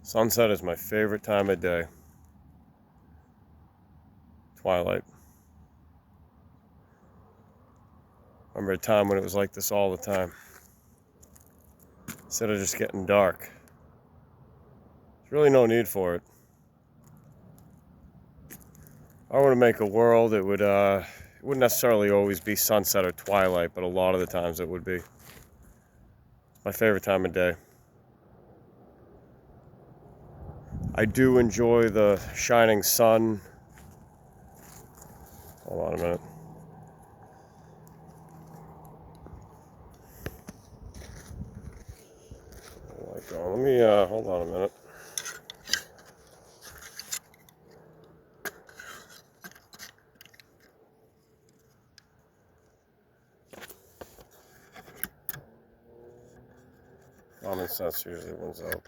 Sunset is my favorite time of day. Twilight. Remember a time when it was like this all the time. Instead of just getting dark. There's really no need for it. If I were to make a world, it wouldn't necessarily always be sunset or twilight, but a lot of the times it would be. It's my favorite time of day. I do enjoy the shining sun. Hold on a minute. Let me hold on a minute. Common sense usually wins out.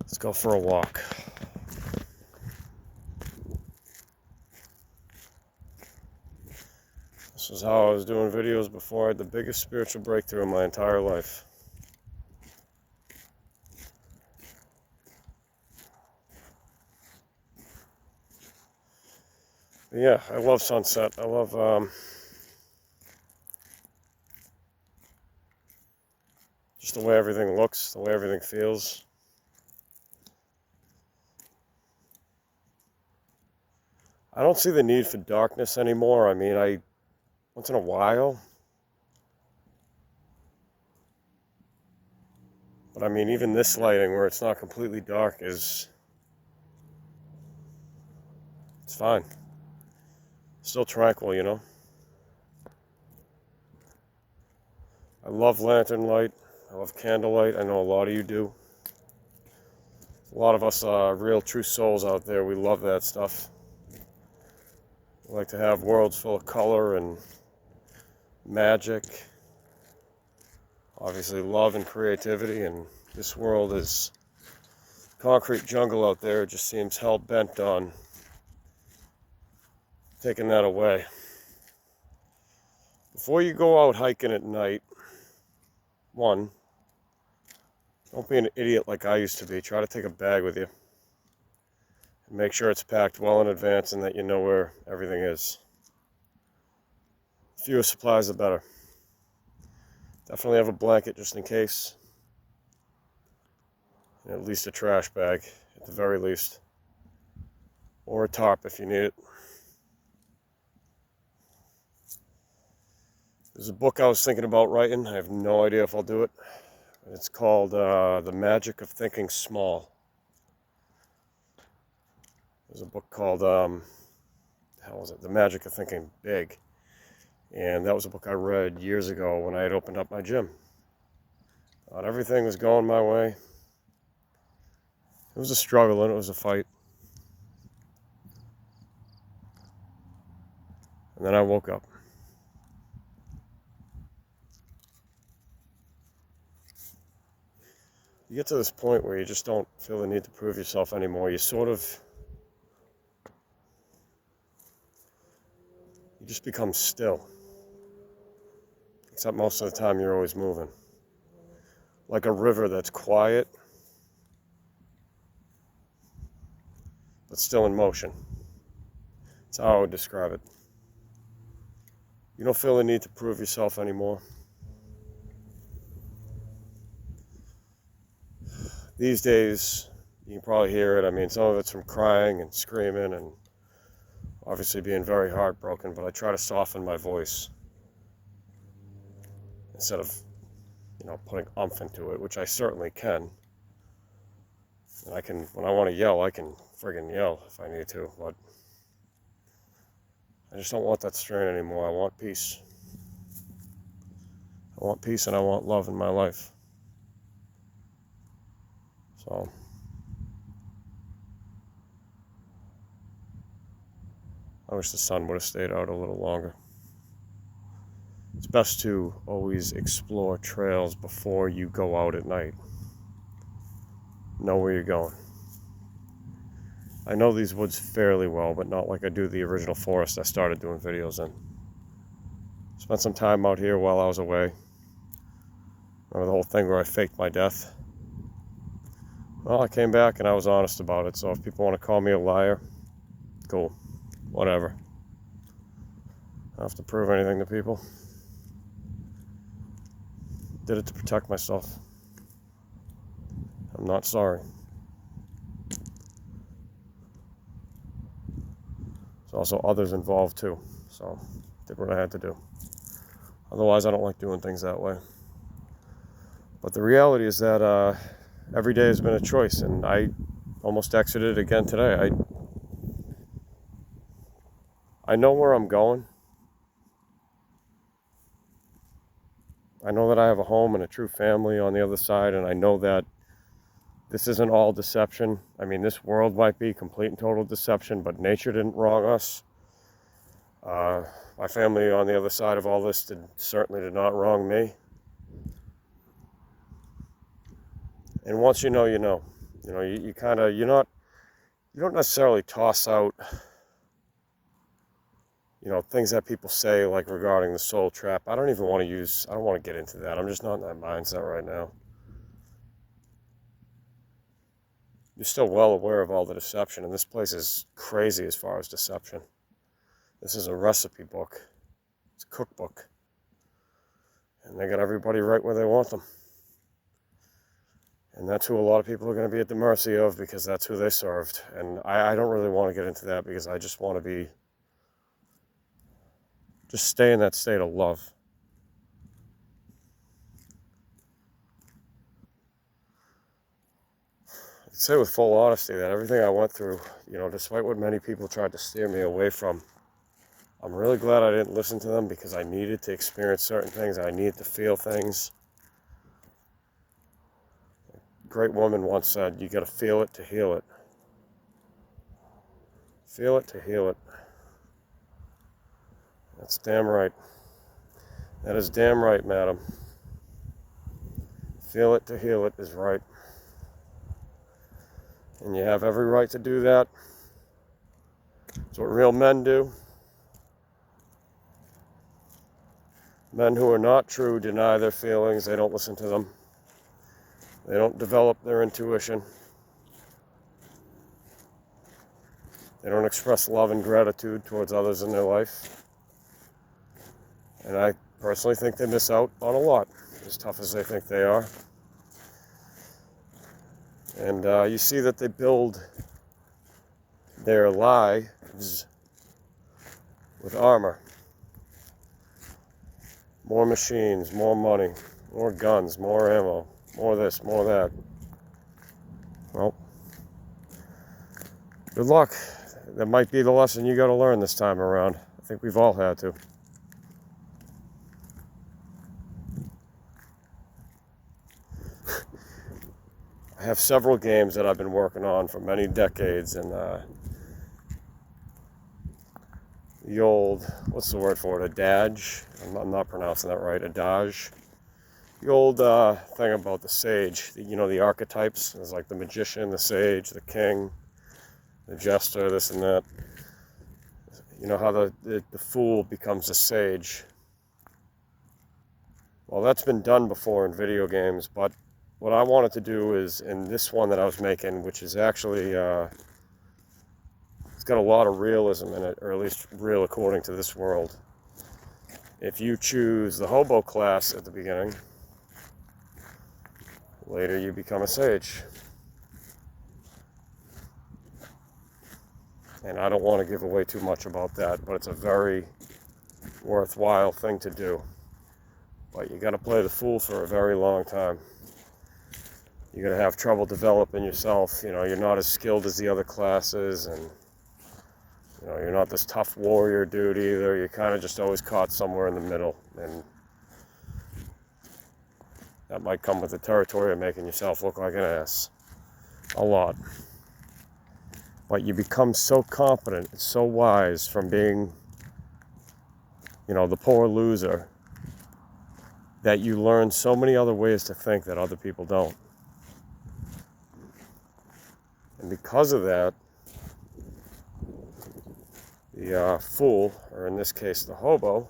Let's go for a walk. This is how I was doing videos before I had the biggest spiritual breakthrough in my entire life. But yeah, I love sunset. I love just the way everything looks, the way everything feels. I don't see the need for darkness anymore. I mean, once in a while. But I mean, even this lighting where it's not completely dark it's fine. Still tranquil, you know? I love lantern light. I love candlelight. I know a lot of you do. A lot of us real true souls out there, we love that stuff. We like to have worlds full of color and magic. Obviously love and creativity, and this world is concrete jungle out there. It just seems hell-bent on taking that away. Before you go out hiking at night, one, don't be an idiot like I used to be. Try to take a bag with you. And make sure it's packed well in advance and that you know where everything is. Fewer supplies, the better. Definitely have a blanket just in case. And at least a trash bag, at the very least. Or a tarp if you need it. There's a book I was thinking about writing. I have no idea if I'll do it. It's called The Magic of Thinking Small. There's a book called, The Magic of Thinking Big. And that was a book I read years ago when I had opened up my gym. Thought everything was going my way. It was a struggle and it was a fight. And then I woke up. You get to this point where you just don't feel the need to prove yourself anymore. You just become still. Except most of the time you're always moving. Like a river that's quiet, but still in motion. That's how I would describe it. You don't feel the need to prove yourself anymore. These days, you can probably hear it. I mean, some of it's from crying and screaming and obviously being very heartbroken, but I try to soften my voice instead of, putting umph into it, which I certainly can. And when I want to yell, I can friggin' yell if I need to, but I just don't want that strain anymore. I want peace. I want peace and I want love in my life. So, I wish the sun would have stayed out a little longer. It's best to always explore trails before you go out at night. Know where you're going. I know these woods fairly well, but not like I do the original forest I started doing videos in. Spent some time out here while I was away. Remember the whole thing where I faked my death? Well, I came back and I was honest about it, so if people want to call me a liar, cool. Whatever. I don't have to prove anything to people. Did it to protect myself. I'm not sorry. There's also others involved too, so did what I had to do. Otherwise, I don't like doing things that way. But the reality is that every day has been a choice, and I almost exited again today. I know where I'm going. I know that I have a home and a true family on the other side, and I know that this isn't all deception. I mean, this world might be complete and total deception, but nature didn't wrong us. My family on the other side of all this certainly did not wrong me. And once you know, you know. You know, you kind of, you don't necessarily toss out, things that people say, like regarding the soul trap. I don't want to get into that. I'm just not in that mindset right now. You're still well aware of all the deception, and this place is crazy as far as deception. This is a recipe book. It's a cookbook. And they got everybody right where they want them. And that's who a lot of people are going to be at the mercy of, because that's who they served. And I don't really want to get into that, because I just want to just stay in that state of love. I can say with full honesty that everything I went through, despite what many people tried to steer me away from, I'm really glad I didn't listen to them, because I needed to experience certain things. I needed to feel things. A great woman once said, you got to feel it to heal it. Feel it to heal it. That's damn right. That is damn right, madam. Feel it to heal it is right. And you have every right to do that. It's what real men do. Men who are not true deny their feelings. They don't listen to them. They don't develop their intuition. They don't express love and gratitude towards others in their life. And I personally think they miss out on a lot, as tough as they think they are. And you see that they build their lives with armor. More machines, more money, more guns, more ammo, more this, more that. Well, good luck. That might be the lesson you got to learn this time around. I think we've all had to. I have several games that I've been working on for many decades, and the old, what's the word for it, adage? I'm not pronouncing that right, adage. The old thing about the sage, the archetypes. There's like the magician, the sage, the king, the jester, this and that. You know how the fool becomes a sage. Well, that's been done before in video games, but what I wanted to do is, in this one that I was making, which is actually, it's got a lot of realism in it, or at least real according to this world. If you choose the hobo class at the beginning, later you become a sage. And I don't want to give away too much about that, but it's a very worthwhile thing to do. But you got to play the fool for a very long time. You're going to have trouble developing yourself. You're not as skilled as the other classes, and you're not this tough warrior dude either. You're kind of just always caught somewhere in the middle, and that might come with the territory of making yourself look like an ass. A lot. But you become so confident and so wise from being, the poor loser, that you learn so many other ways to think that other people don't. And because of that, the fool, or in this case the hobo,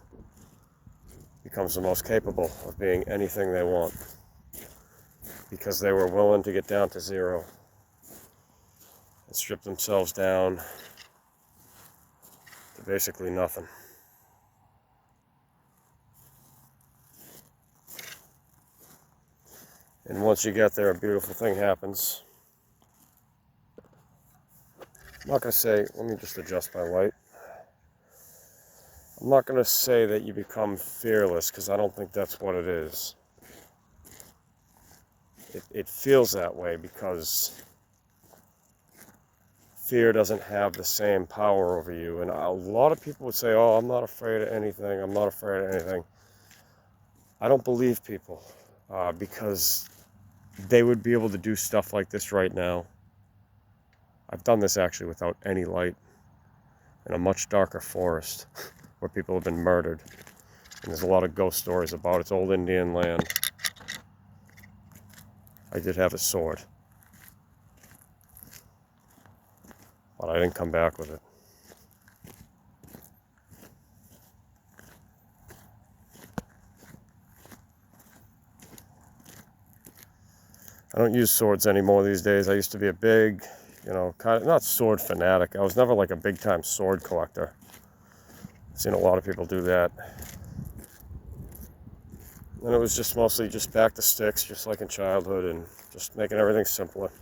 becomes the most capable of being anything they want. because they were willing to get down to zero and strip themselves down to basically nothing. And once you get there, a beautiful thing happens. I'm not going to say, let me just adjust my light. I'm not going to say that you become fearless, because I don't think that's what it is. It feels that way because fear doesn't have the same power over you. And a lot of people would say, oh, I'm not afraid of anything. I'm not afraid of anything. I don't believe people because they would be able to do stuff like this right now. I've done this actually without any light in a much darker forest where people have been murdered. And there's a lot of ghost stories about it. It's old Indian land. I did have a sword, but I didn't come back with it. I don't use swords anymore these days. I used to be a big, kind of, not sword fanatic. I was never like a big time sword collector. I've seen a lot of people do that. And it was just mostly just back to sticks, just like in childhood, and just making everything simpler.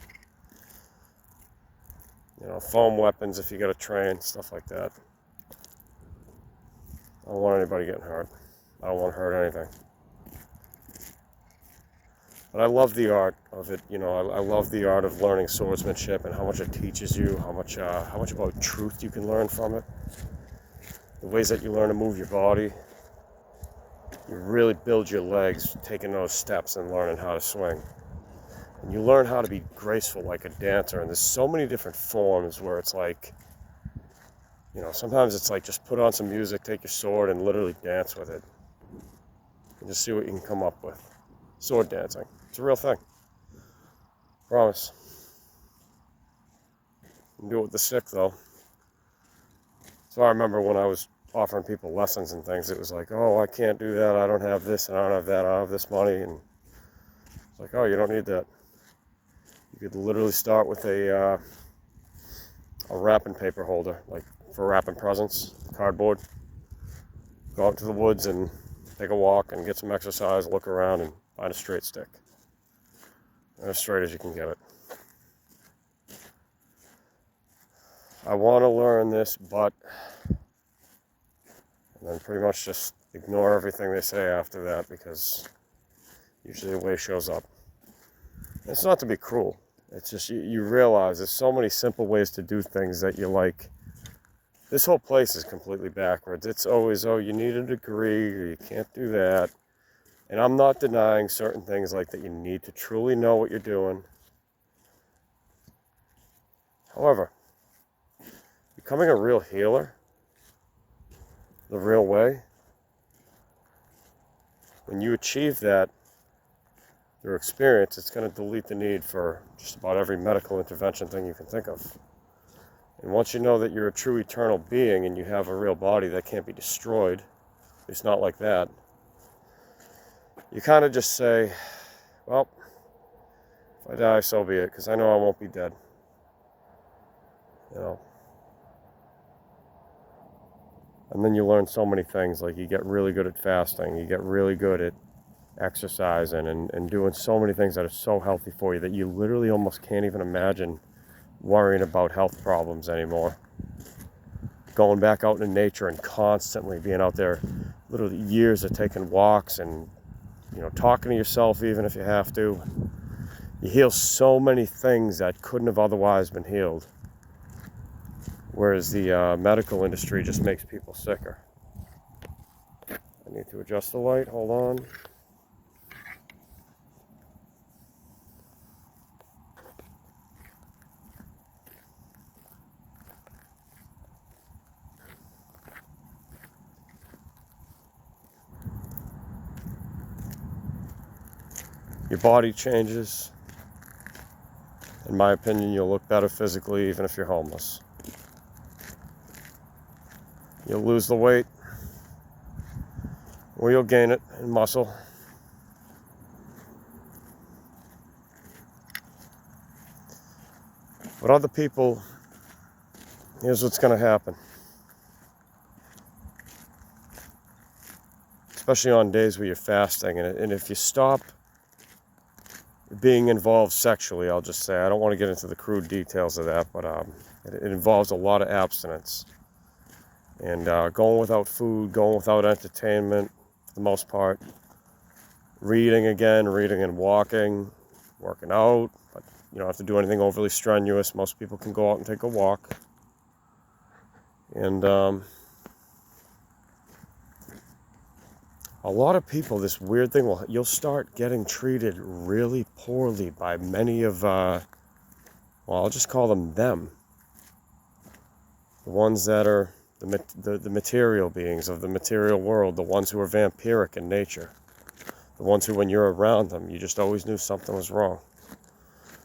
Foam weapons if you got to train, stuff like that. I don't want anybody getting hurt. I don't want to hurt anything. But I love the art of it. I love the art of learning swordsmanship and how much it teaches you, how much about truth you can learn from it. The ways that you learn to move your body. You really build your legs taking those steps and learning how to swing. And you learn how to be graceful like a dancer. And there's so many different forms where it's like, sometimes it's like just put on some music, take your sword, and literally dance with it. And just see what you can come up with. Sword dancing. It's a real thing. Promise. You can do it with the stick, though. So I remember when I was offering people lessons and things, it was like, oh, I can't do that, I don't have this, and I don't have that, I don't have this money, and it's like, oh, you don't need that. You could literally start with a wrapping paper holder, like for wrapping presents, cardboard. Go out to the woods and take a walk and get some exercise, look around, and find a straight stick. And as straight as you can get it. I want to learn this, but... and then pretty much just ignore everything they say after that, because usually the way shows up. And it's not to be cruel. It's just you realize there's so many simple ways to do things that you're like, this whole place is completely backwards. It's always, oh, you need a degree, or you can't do that. And I'm not denying certain things like that you need to truly know what you're doing. However, becoming a real healer, the real way, when you achieve that through experience, it's going to delete the need for just about every medical intervention thing you can think of. And once you know that you're a true eternal being and you have a real body that can't be destroyed, it's not like that, you kind of just say, well, if I die, so be it, because I know I won't be dead. And then you learn so many things, like you get really good at fasting, you get really good at exercising and doing so many things that are so healthy for you that you literally almost can't even imagine worrying about health problems anymore. Going back out in nature and constantly being out there, literally years of taking walks and talking to yourself even if you have to. You heal so many things that couldn't have otherwise been healed. Whereas the medical industry just makes people sicker. I need to adjust the light, hold on. Your body changes. In my opinion, you'll look better physically even if you're homeless. You'll lose the weight, or you'll gain it in muscle. But other people, here's what's going to happen. Especially on days where you're fasting. And if you stop being involved sexually, I'll just say, I don't want to get into the crude details of that, but it involves a lot of abstinence. And going without food, going without entertainment, for the most part. Reading and walking, working out, but you don't have to do anything overly strenuous. Most people can go out and take a walk. And a lot of people, this weird thing, you'll start getting treated really poorly by many of, I'll just call them. The ones that are the material beings of the material world, the ones who are vampiric in nature. The ones who, when you're around them, you just always knew something was wrong.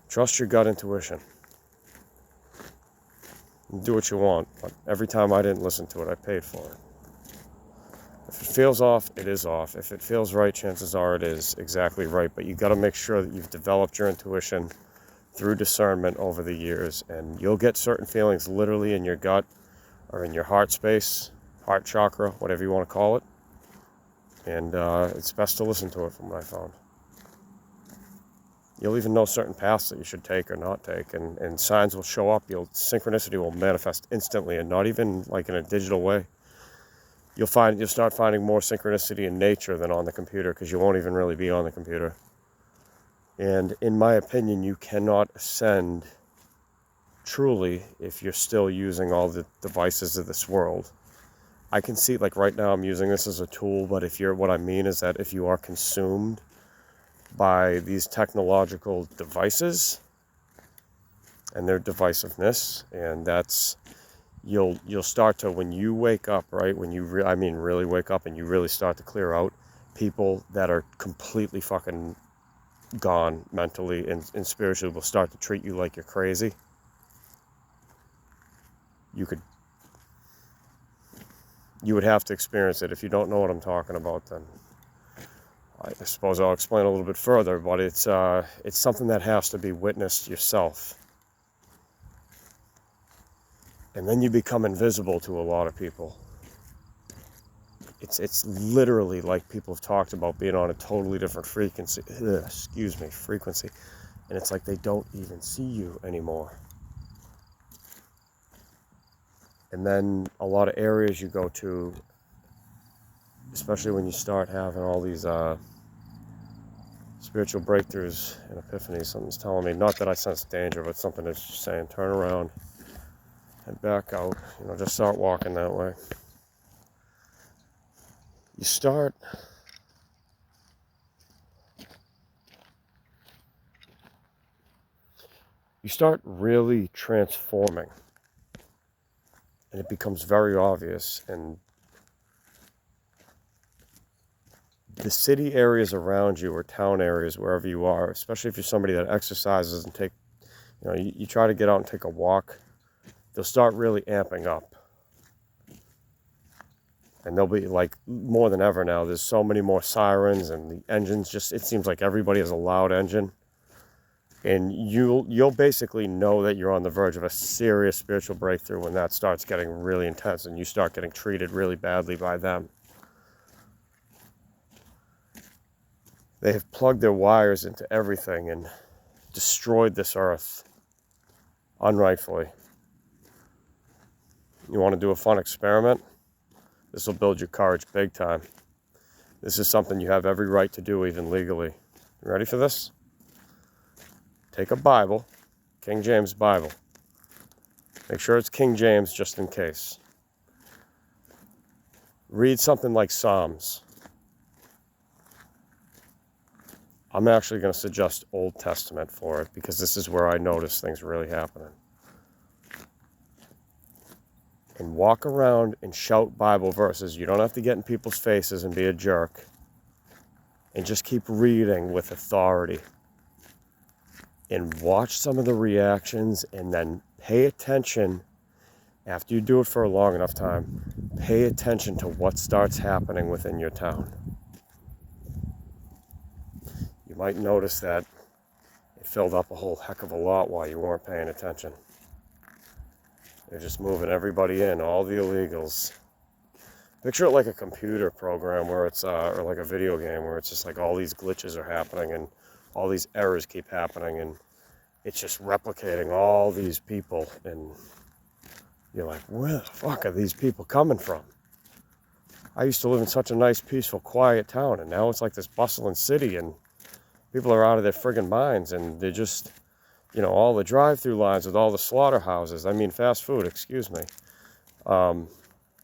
Trust your gut intuition. Do what you want, but every time I didn't listen to it, I paid for it. If it feels off, it is off. If it feels right, chances are it is exactly right. But you got to make sure that you've developed your intuition through discernment over the years, and you'll get certain feelings literally in your gut or in your heart space, heart chakra, whatever you want to call it. And it's best to listen to it, from what I found. You'll even know certain paths that you should take or not take, and signs will show up. Synchronicity will manifest instantly, and not even like in a digital way. You'll start finding more synchronicity in nature than on the computer, because you won't even really be on the computer. And in my opinion, you cannot ascend truly if you're still using all the devices of this world. I can see, like right now I'm using this as a tool, but what I mean is that if you are consumed by these technological devices and their divisiveness, and you'll start to, when you wake up, right, when you really wake up and you really start to clear out, people that are completely fucking gone mentally and spiritually will start to treat you like you're crazy. You would have to experience it. If you don't know what I'm talking about, then I suppose I'll explain a little bit further, but it's something that has to be witnessed yourself. And then you become invisible to a lot of people. It's literally like people have talked about being on a totally different frequency. And it's like they don't even see you anymore. And then a lot of areas you go to, especially when you start having all these spiritual breakthroughs and epiphanies, something's telling me, not that I sense danger, but something that's just saying, turn around, head back out, just start walking that way. You start really transforming, and it becomes very obvious. And the city areas around you, or town areas, wherever you are, especially if you're somebody that exercises and you try to get out and take a walk, they'll start really amping up. And they'll be like, more than ever now, there's so many more sirens, and the engines it seems like everybody has a loud engine. And you'll basically know that you're on the verge of a serious spiritual breakthrough when that starts getting really intense and you start getting treated really badly by them. They have plugged their wires into everything and destroyed this earth unrightfully. You want to do a fun experiment? This will build your courage big time. This is something you have every right to do, even legally. You ready for this? Take a Bible, King James Bible. Make sure it's King James just in case. Read something like Psalms. I'm actually going to suggest Old Testament for it, because this is where I notice things really happening. And walk around and shout Bible verses. You don't have to get in people's faces and be a jerk. And just keep reading with authority. And watch some of the reactions, and then pay attention. After you do it for a long enough time, pay attention to what starts happening within your town. You might notice that it filled up a whole heck of a lot while you weren't paying attention. They're just moving everybody in, all the illegals. Picture it like a computer program where it's, or like a video game where it's just like all these glitches are happening and all these errors keep happening and it's just replicating all these people, and you're like, where the fuck are these people coming from? I used to live in such a nice, peaceful, quiet town, and now it's like this bustling city, and people are out of their friggin' minds, and they're just, you know, all the drive-through lines with all the slaughterhouses, I mean fast food, excuse me,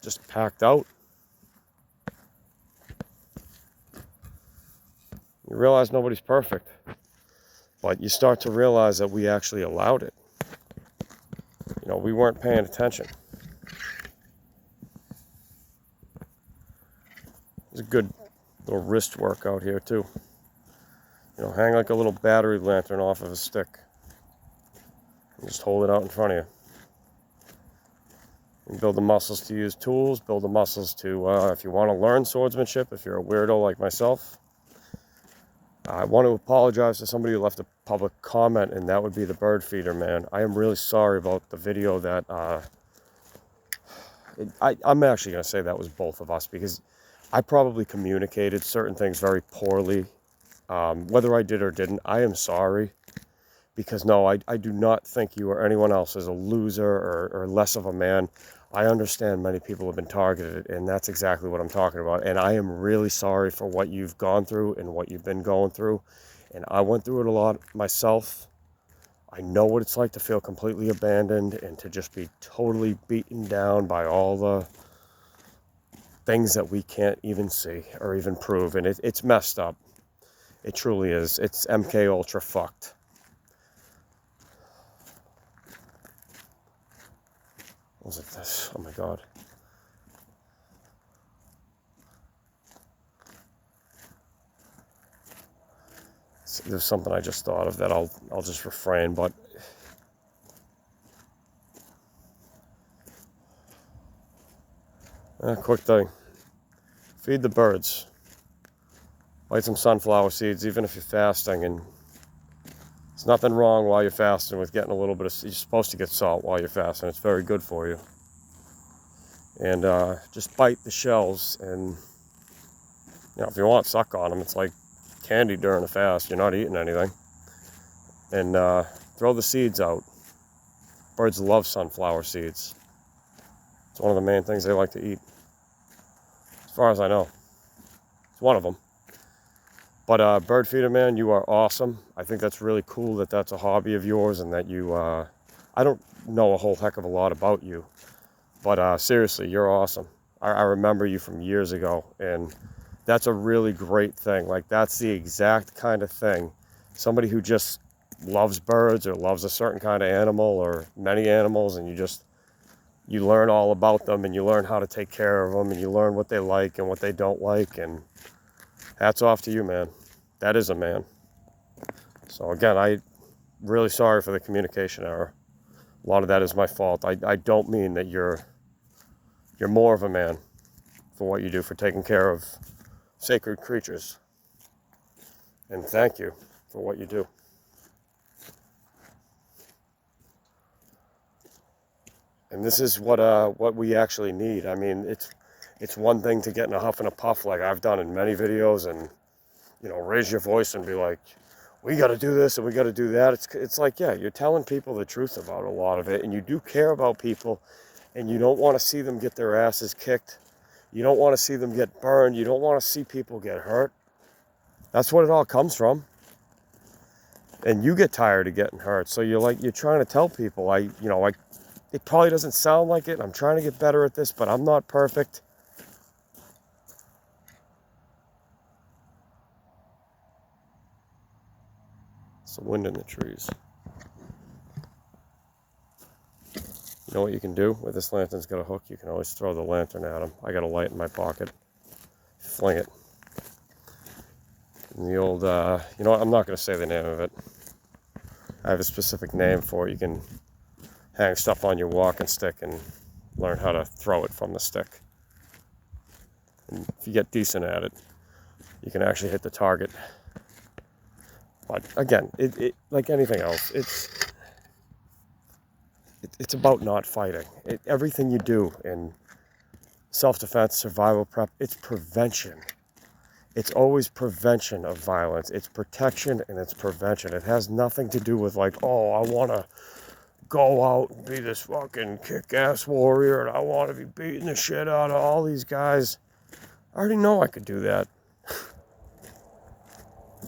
just packed out. You realize nobody's perfect, but you start to realize that we actually allowed it. You know, we weren't paying attention. It's a good little wrist workout here too. You know, hang like a little battery lantern off of a stick. And just hold it out in front of you. And build the muscles to use tools, build the muscles to, if you want to learn swordsmanship, if you're a weirdo like myself. I want to apologize to somebody who left a public comment, and that would be the bird feeder man. I am really sorry about the video that, I'm actually going to say that was both of us, because I probably communicated certain things very poorly. Whether I did or didn't, I am sorry. Because no, I do not think you or anyone else is a loser or less of a man. I understand many people have been targeted, and that's exactly what I'm talking about. And I am really sorry for what you've gone through and what you've been going through. And I went through it a lot myself. I know what it's like to feel completely abandoned and to just be totally beaten down by all the things that we can't even see or even prove. And it's messed up. It truly is. It's MK Ultra fucked. What was it this? Oh my God. There's something I just thought of that I'll just refrain, but quick thing. Feed the birds. Light some sunflower seeds, even if you're fasting, and there's nothing wrong while you're fasting with getting a little bit of, you're supposed to get salt while you're fasting. It's very good for you. And just bite the shells, and you know, if you want, suck on them. It's like candy during a fast. You're not eating anything. And throw the seeds out. Birds love sunflower seeds. It's one of the main things they like to eat. As far as I know. It's one of them. But bird feeder man, you are awesome. I think that's really cool that that's a hobby of yours, and that you, I don't know a whole heck of a lot about you. But seriously, you're awesome. I remember you from years ago, and that's a really great thing. Like, that's the exact kind of thing. Somebody who just loves birds or loves a certain kind of animal or many animals, and you learn all about them, and you learn how to take care of them, and you learn what they like and what they don't like, and hats off to you, man. That is a man. So again, I'm really sorry for the communication error. A lot of that is my fault. I don't mean that you're more of a man for what you do, for taking care of sacred creatures. And thank you for what you do. And this is what we actually need. I mean, it's one thing to get in a huff and a puff like I've done in many videos, and you know, raise your voice and be like, we got to do this and we got to do that. It's like, yeah, you're telling people the truth about a lot of it, and you do care about people, and you don't want to see them get their asses kicked. You don't want to see them get burned. You don't want to see people get hurt. That's what it all comes from. And you get tired of getting hurt. So you're trying to tell people, it probably doesn't sound like it. I'm trying to get better at this, but I'm not perfect. It's the wind in the trees. You know what you can do? Where this lantern's got a hook, you can always throw the lantern at them. I got a light in my pocket. Fling it. And the old, you know what? I'm not going to say the name of it. I have a specific name for it. You can hang stuff on your walking stick and learn how to throw it from the stick. And if you get decent at it, you can actually hit the target. But again, it like anything else, It's about not fighting. Everything you do in self-defense, survival prep, it's prevention. It's always prevention of violence. It's protection and it's prevention. It has nothing to do with like, oh, I want to go out and be this fucking kick-ass warrior and I want to be beating the shit out of all these guys. I already know I could do that.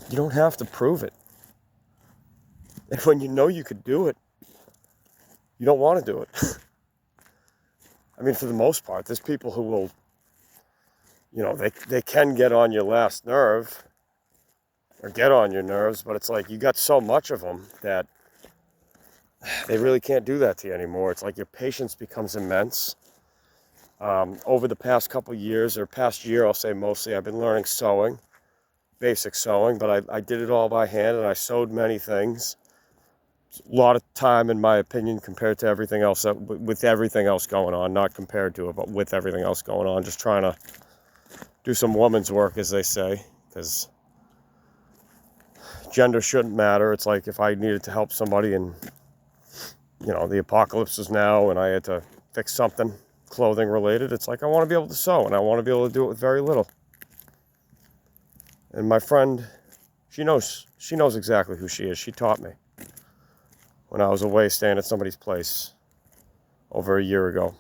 You don't have to prove it. And when you know you could do it, you don't want to do it. I mean, for the most part, there's people who will, you know, they can get on your last nerve or get on your nerves, but it's like you got so much of them that they really can't do that to you anymore. It's like your patience becomes immense. Over the past couple years, or past year, I'll say mostly, I've been learning sewing, basic sewing, but I did it all by hand and I sewed many things. A lot of time, in my opinion, compared to everything else, with everything else going on, not compared to it, but with everything else going on, just trying to do some woman's work, as they say, because gender shouldn't matter. It's like if I needed to help somebody and, you know, the apocalypse is now and I had to fix something clothing related, it's like I want to be able to sew and I want to be able to do it with very little. And my friend, she knows exactly who she is. She taught me when I was away staying at somebody's place over a year ago.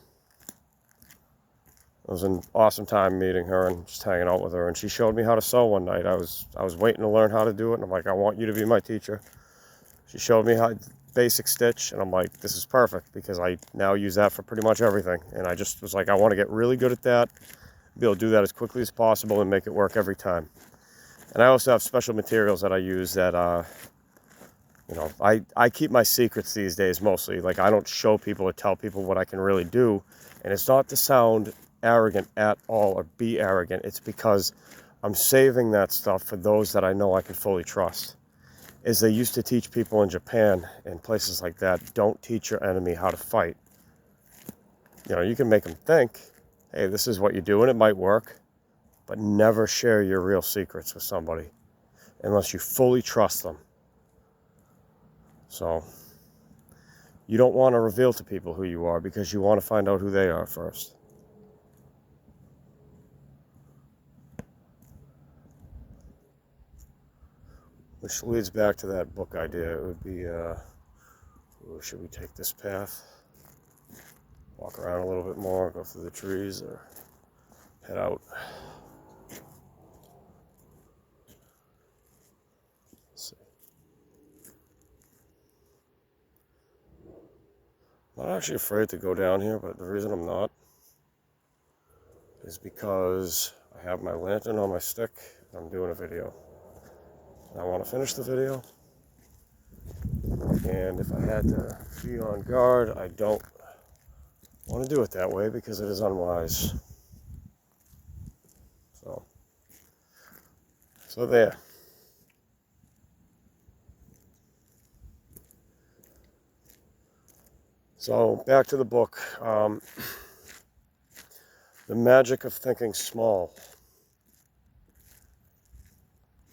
It was an awesome time meeting her and just hanging out with her. And she showed me how to sew one night. I was waiting to learn how to do it. And I'm like, I want you to be my teacher. She showed me how basic stitch. And I'm like, this is perfect because I now use that for pretty much everything. And I just was like, I want to get really good at that, be able to do that as quickly as possible and make it work every time. And I also have special materials that I use that, you know, I keep my secrets these days mostly. Like, I don't show people or tell people what I can really do. And it's not to sound arrogant at all or be arrogant. It's because I'm saving that stuff for those that I know I can fully trust. As they used to teach people in Japan and places like that, don't teach your enemy how to fight. You know, you can make them think, hey, this is what you do and it might work, but never share your real secrets with somebody unless you fully trust them. So you don't want to reveal to people who you are because you want to find out who they are first. Which leads back to that book idea. It would be, should we take this path? Walk around a little bit more, go through the trees, or head out? Let's see. I'm not actually afraid to go down here, but the reason I'm not is because I have my lantern on my stick and I'm doing a video. I want to finish the video, and if I had to be on guard, I don't want to do it that way because it is unwise. So there. So back to the book. The magic of thinking small.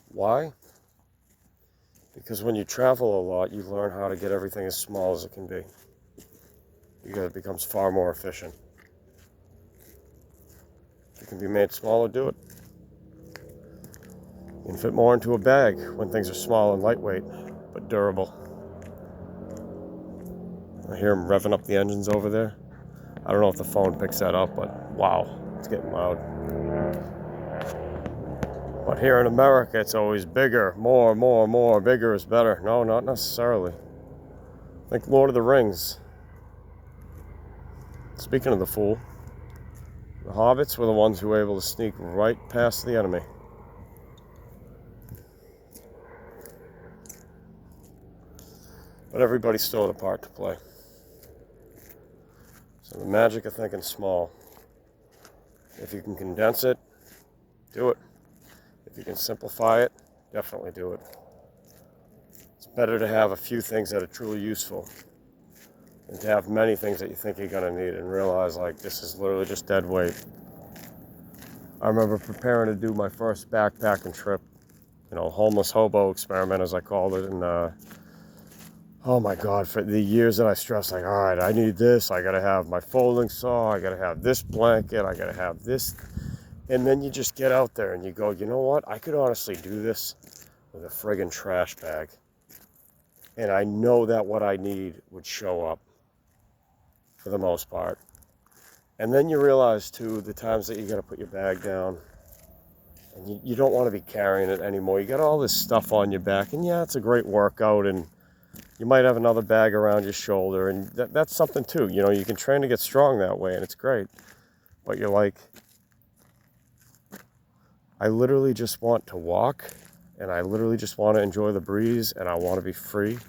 Why? Because when you travel a lot, you learn how to get everything as small as it can be. Because it becomes far more efficient. If it can be made smaller, do it. You can fit more into a bag when things are small and lightweight, but durable. I hear them revving up the engines over there. I don't know if the phone picks that up, but wow, it's getting loud. But here in America, it's always bigger, more, bigger is better. No, not necessarily. Think Lord of the Rings. Speaking of the fool, the hobbits were the ones who were able to sneak right past the enemy. But everybody still had a part to play. So the magic of thinking small. If you can condense it, do it. If you can simplify it, definitely do it. It's better to have a few things that are truly useful than to have many things that you think you're going to need and realize, like, this is literally just dead weight. I remember preparing to do my first backpacking trip, you know, homeless hobo experiment, as I called it, and oh my God, for the years that I stressed, like, all right, I need this, I gotta have my folding saw, I gotta have this blanket, I gotta have this. And then you just get out there and you go, you know what? I could honestly do this with a friggin' trash bag. And I know that what I need would show up for the most part. And then you realize, too, the times that you got to put your bag down and you don't want to be carrying it anymore. You got all this stuff on your back. And yeah, it's a great workout. And you might have another bag around your shoulder. And that's something, too. You know, you can train to get strong that way. And it's great. But you're like, I literally just want to walk. And I literally just want to enjoy the breeze. And I want to be free.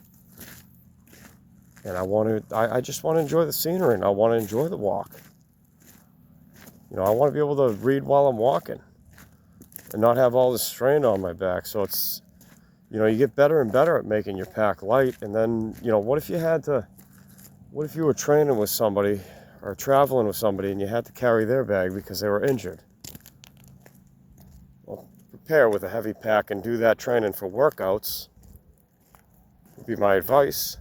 And I just want to enjoy the scenery. And I want to enjoy the walk. You know, I want to be able to read while I'm walking and not have all this strain on my back. So it's, you know, you get better and better at making your pack light. And then, you know, what if you were training with somebody or traveling with somebody and you had to carry their bag because they were injured? Well, prepare with a heavy pack and do that training for workouts would be my advice.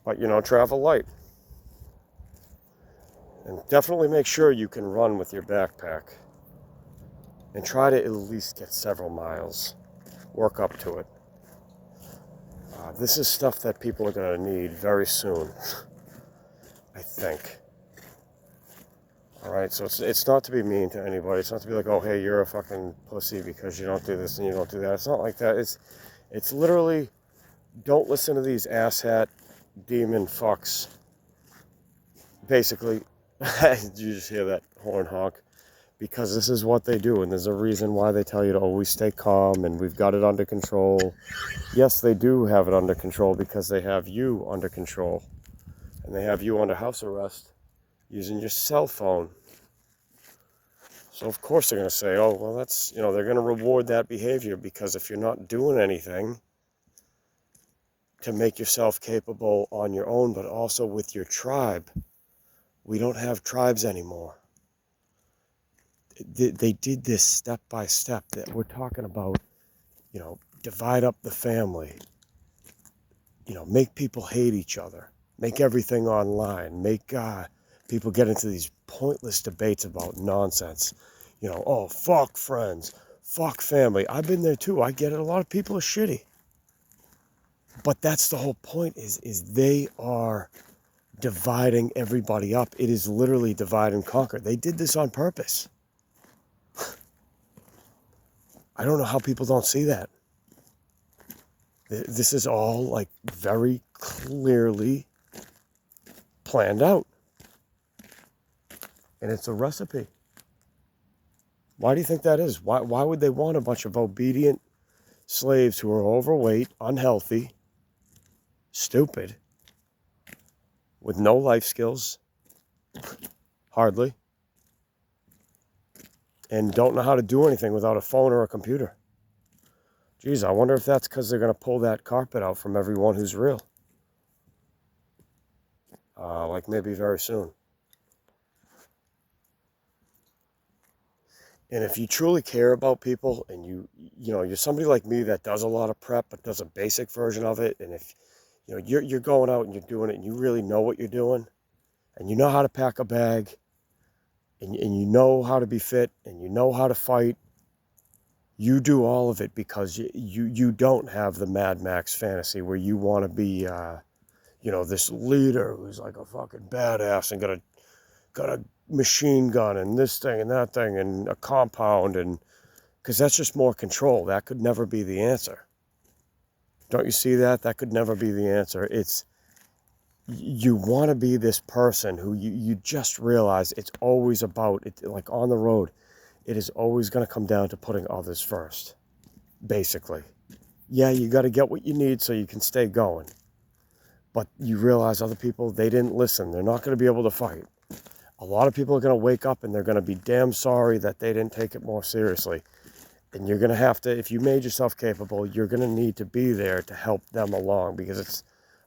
But, you know, travel light. And definitely make sure you can run with your backpack. And try to at least get several miles. Work up to it. This is stuff that people are going to need very soon, I think. All right, so it's not to be mean to anybody. It's not to be like, oh, hey, you're a fucking pussy because you don't do this and you don't do that. It's not like that. It's literally, don't listen to these asshat demon fucks. Basically, you just hear that horn honk. Because this is what they do, and there's a reason why they tell you to always stay calm, and we've got it under control. Yes, they do have it under control because they have you under control. And they have you under house arrest using your cell phone. So of course they're going to say, oh, well, that's, you know, they're going to reward that behavior because if you're not doing anything to make yourself capable on your own, but also with your tribe, we don't have tribes anymore. They did this step by step. That we're talking about, you know, divide up the family, you know, make people hate each other, make everything online, make people get into these pointless debates about nonsense. You know, oh, fuck friends, fuck family. I've been there too. I get it. A lot of people are shitty. But that's the whole point is they are dividing everybody up. It is literally divide and conquer. They did this on purpose. I don't know how people don't see that. This is all like very clearly planned out. And it's a recipe. Why do you think that is? Why would they want a bunch of obedient slaves who are overweight, unhealthy, stupid, with no life skills, hardly, and don't know how to do anything without a phone or a computer? Geez, I wonder if that's because they're going to pull that carpet out from everyone who's real. Like maybe very soon. And if you truly care about people and you know, you're somebody like me that does a lot of prep but does a basic version of it, and if you know you're going out and you're doing it and you really know what you're doing and you know how to pack a bag and you know how to be fit and you know how to fight, you do all of it because you don't have the Mad Max fantasy where you want to be you know, this leader who's like a fucking badass and got a machine gun and this thing and that thing and a compound, and because that's just more control. That could never be the answer. Don't you see that? That could never be the answer. It's, you want to be this person who you just realize it's always about it. Like on the road, it is always going to come down to putting others first, basically. Yeah, you got to get what you need so you can stay going. But you realize other people, they didn't listen. They're not going to be able to fight. A lot of people are going to wake up and they're going to be damn sorry that they didn't take it more seriously. And you're going to have to, if you made yourself capable, you're going to need to be there to help them along, because it's,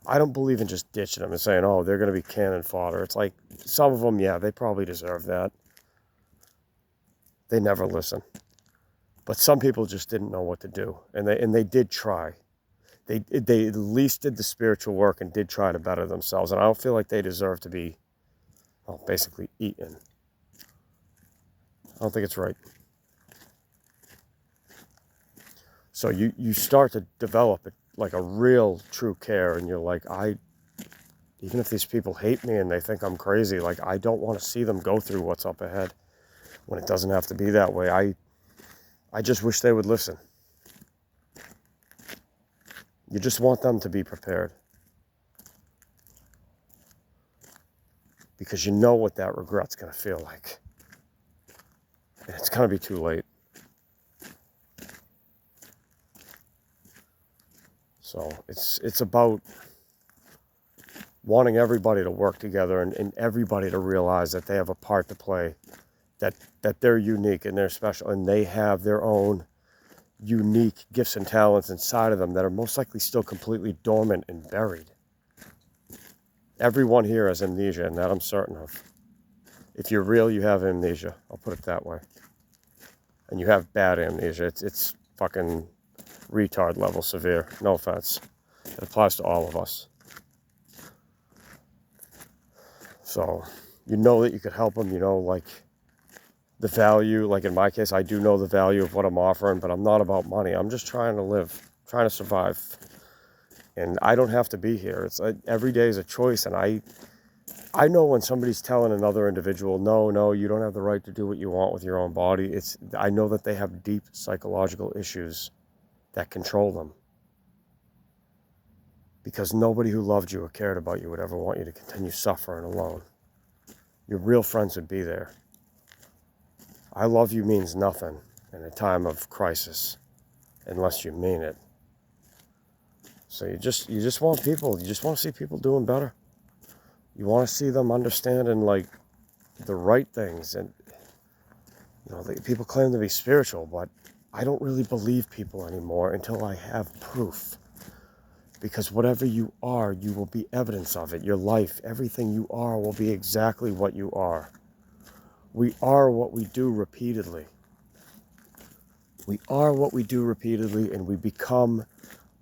I don't believe in just ditching them and saying, oh, they're going to be cannon fodder. It's like some of them, yeah, they probably deserve that. They never listen. But some people just didn't know what to do. And they did try. They at least did the spiritual work and did try to better themselves. And I don't feel like they deserve to be, well, basically eaten. I don't think it's right. So you start to develop like a real true care, and you're like, even if these people hate me and they think I'm crazy, like I don't want to see them go through what's up ahead when it doesn't have to be that way. I just wish they would listen. You just want them to be prepared. Because you know what that regret's going to feel like. And it's going to be too late. So it's about wanting everybody to work together and everybody to realize that they have a part to play, that they're unique and they're special, and they have their own unique gifts and talents inside of them that are most likely still completely dormant and buried. Everyone here has amnesia, and that I'm certain of. If you're real, you have amnesia. I'll put it that way. And you have bad amnesia. It's fucking retard level severe. No offense. It applies to all of us. So, you know that you could help them. You know, like, the value. Like, in my case, I do know the value of what I'm offering, but I'm not about money. I'm just trying to live, trying to survive. And I don't have to be here. It's every day is a choice, and I know when somebody's telling another individual, no, you don't have the right to do what you want with your own body. I know that they have deep psychological issues that control them. Because nobody who loved you or cared about you would ever want you to continue suffering alone. Your real friends would be there. I love you means nothing in a time of crisis, unless you mean it. So you just want people, you just want to see people doing better. You want to see them understanding, like, the right things. And, you know, people claim to be spiritual, but I don't really believe people anymore until I have proof. Because whatever you are, you will be evidence of it. Your life, everything you are will be exactly what you are. We are what we do repeatedly. We are what we do repeatedly, and we become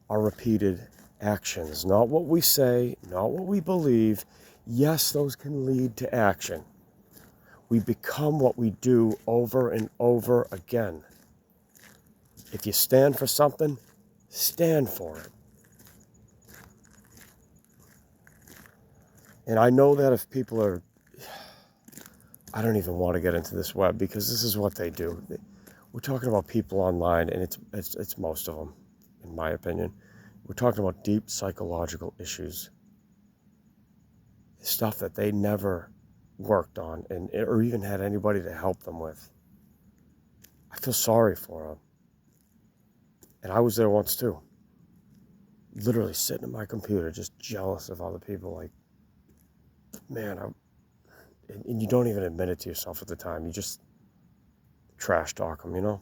our repeated actions. Not what we say, not what we believe. Yes, those can lead to action. We become what we do over and over again. If you stand for something, stand for it. And I know that if people are, I don't even want to get into this web, because this is what they do. We're talking about people online, and it's most of them, in my opinion. We're talking about deep psychological issues. Stuff that they never worked on, or even had anybody to help them with. I feel sorry for them. And I was there once too. Literally sitting at my computer, just jealous of other people. Like, man, and you don't even admit it to yourself at the time. You just trash talk them, you know?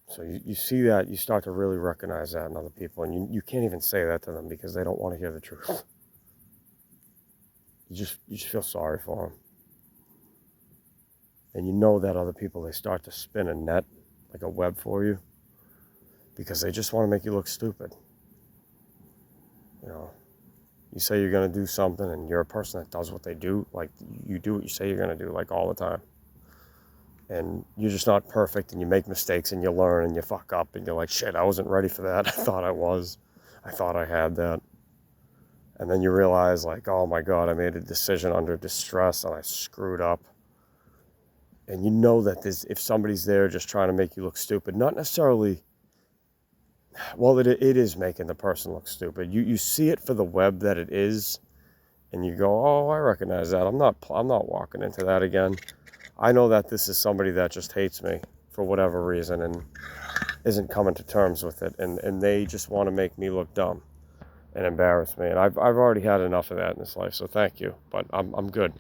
So you see that, you start to really recognize that in other people. And you can't even say that to them because they don't want to hear the truth. You just feel sorry for them. And you know that other people, they start to spin a net, like a web for you, because they just want to make you look stupid. You know, you say you're going to do something, and you're a person that does what they do. Like, you do what you say you're going to do, like, all the time. And you're just not perfect, and you make mistakes, and you learn, and you fuck up, and you're like, shit, I wasn't ready for that. I thought I was. I thought I had that. And then you realize, like, oh my God, I made a decision under distress, and I screwed up. And you know that if somebody's there just trying to make you look stupid, not necessarily, well, it is making the person look stupid. You see it for the web that it is, and you go, oh, I recognize that. I'm not walking into that again. I know that this is somebody that just hates me for whatever reason and isn't coming to terms with it, and they just want to make me look dumb and embarrass me. And I've already had enough of that in this life, so thank you. But I'm good.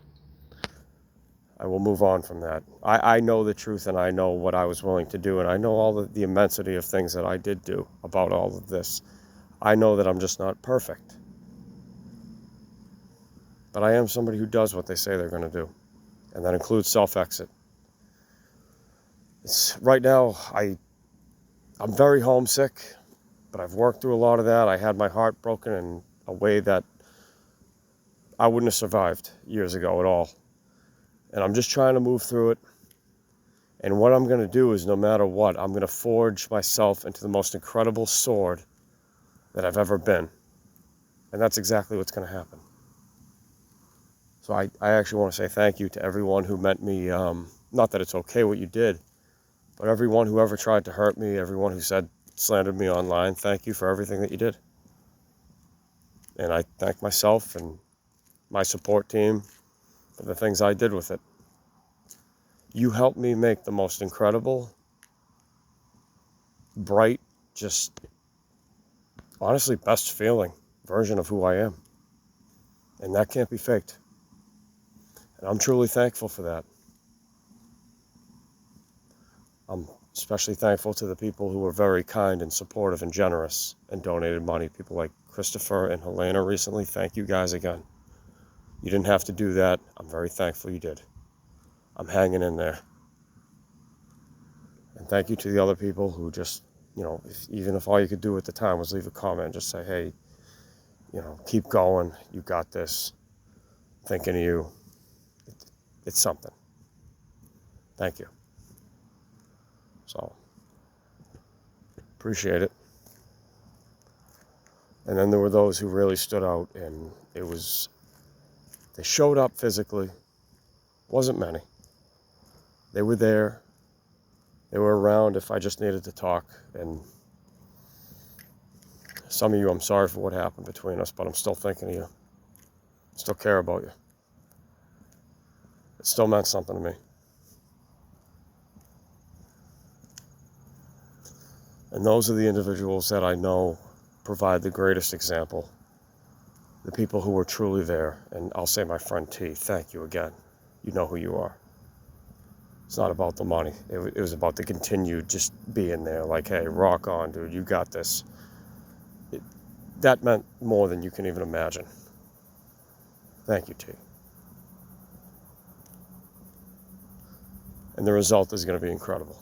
I will move on from that. I know the truth, and I know what I was willing to do, and I know all the immensity of things that I did do about all of this. I know that I'm just not perfect. But I am somebody who does what they say they're going to do. And that includes self-exit. Right now, I I'm very homesick, but I've worked through a lot of that. I had my heart broken in a way that I wouldn't have survived years ago at all. And I'm just trying to move through it. And what I'm going to do is, no matter what, I'm going to forge myself into the most incredible sword that I've ever been. And that's exactly what's going to happen. So I actually want to say thank you to everyone who meant me, not that it's okay what you did, but everyone who ever tried to hurt me, everyone who slandered me online, thank you for everything that you did. And I thank myself and my support team for the things I did with it. You helped me make the most incredible, bright, just honestly best feeling version of who I am. And that can't be faked. And I'm truly thankful for that. I'm especially thankful to the people who were very kind and supportive and generous and donated money. People like Christopher and Helena recently. Thank you guys again. You didn't have to do that. I'm very thankful you did. I'm hanging in there. And thank you to the other people who just, even if all you could do at the time was leave a comment and just say, hey, keep going. You got this. Thinking of you. It's something. Thank you. So, appreciate it. And then there were those who really stood out, and they showed up physically. Wasn't many. They were there. They were around if I just needed to talk. And some of you, I'm sorry for what happened between us, but I'm still thinking of you. Still care about you. It still meant something to me. And those are the individuals that I know provide the greatest example. The people who were truly there. And I'll say my friend T, thank you again. You know who you are. It's not about the money. It was about the continued just being there. Like, hey, rock on, dude. You got this. That meant more than you can even imagine. Thank you, T. And the result is going to be incredible.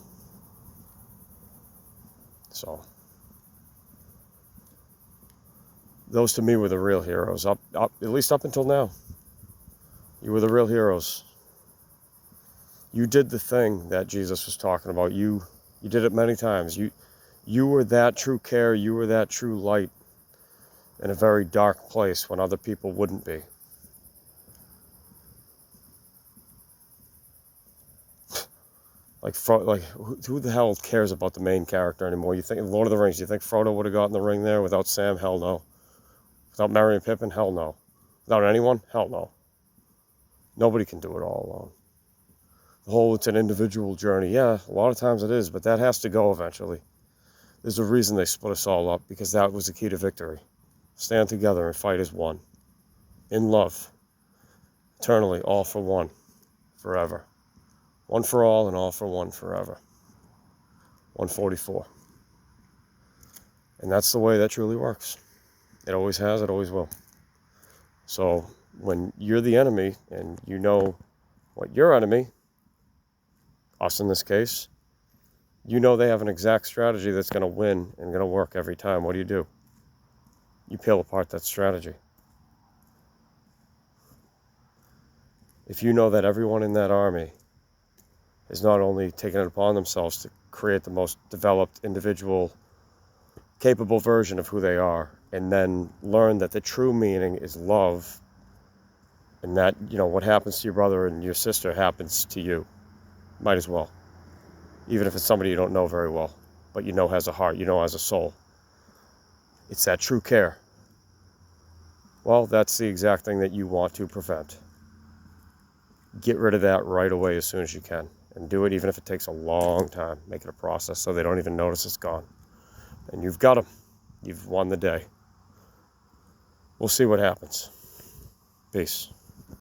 So, those to me were the real heroes. Up, at least up until now. You were the real heroes. You did the thing that Jesus was talking about. You did it many times. You were that true care. You were that true light in a very dark place when other people wouldn't be. Like who the hell cares about the main character anymore? You think Lord of the Rings? You think Frodo would have gotten the ring there without Sam? Hell no. Without Merry and Pippin? Hell no. Without anyone? Hell no. Nobody can do it all alone. The whole it's an individual journey. Yeah, a lot of times it is, but that has to go eventually. There's a reason they split us all up, because that was the key to victory. Stand together and fight as one. In love. Eternally, all for one. Forever. One for all and all for one forever. 144. And that's the way that truly works. It always has, it always will. So when you're the enemy and you know what your enemy, us in this case, you know they have an exact strategy that's going to win and going to work every time. What do? You peel apart that strategy. If you know that everyone in that army is not only taking it upon themselves to create the most developed individual, capable version of who they are, and then learn that the true meaning is love, and that, what happens to your brother and your sister happens to you. Might as well. Even if it's somebody you don't know very well, but has a heart, has a soul. It's that true care. Well, that's the exact thing that you want to prevent. Get rid of that right away as soon as you can. And do it even if it takes a long time. Make it a process so they don't even notice it's gone. And you've got them. You've won the day. We'll see what happens. Peace.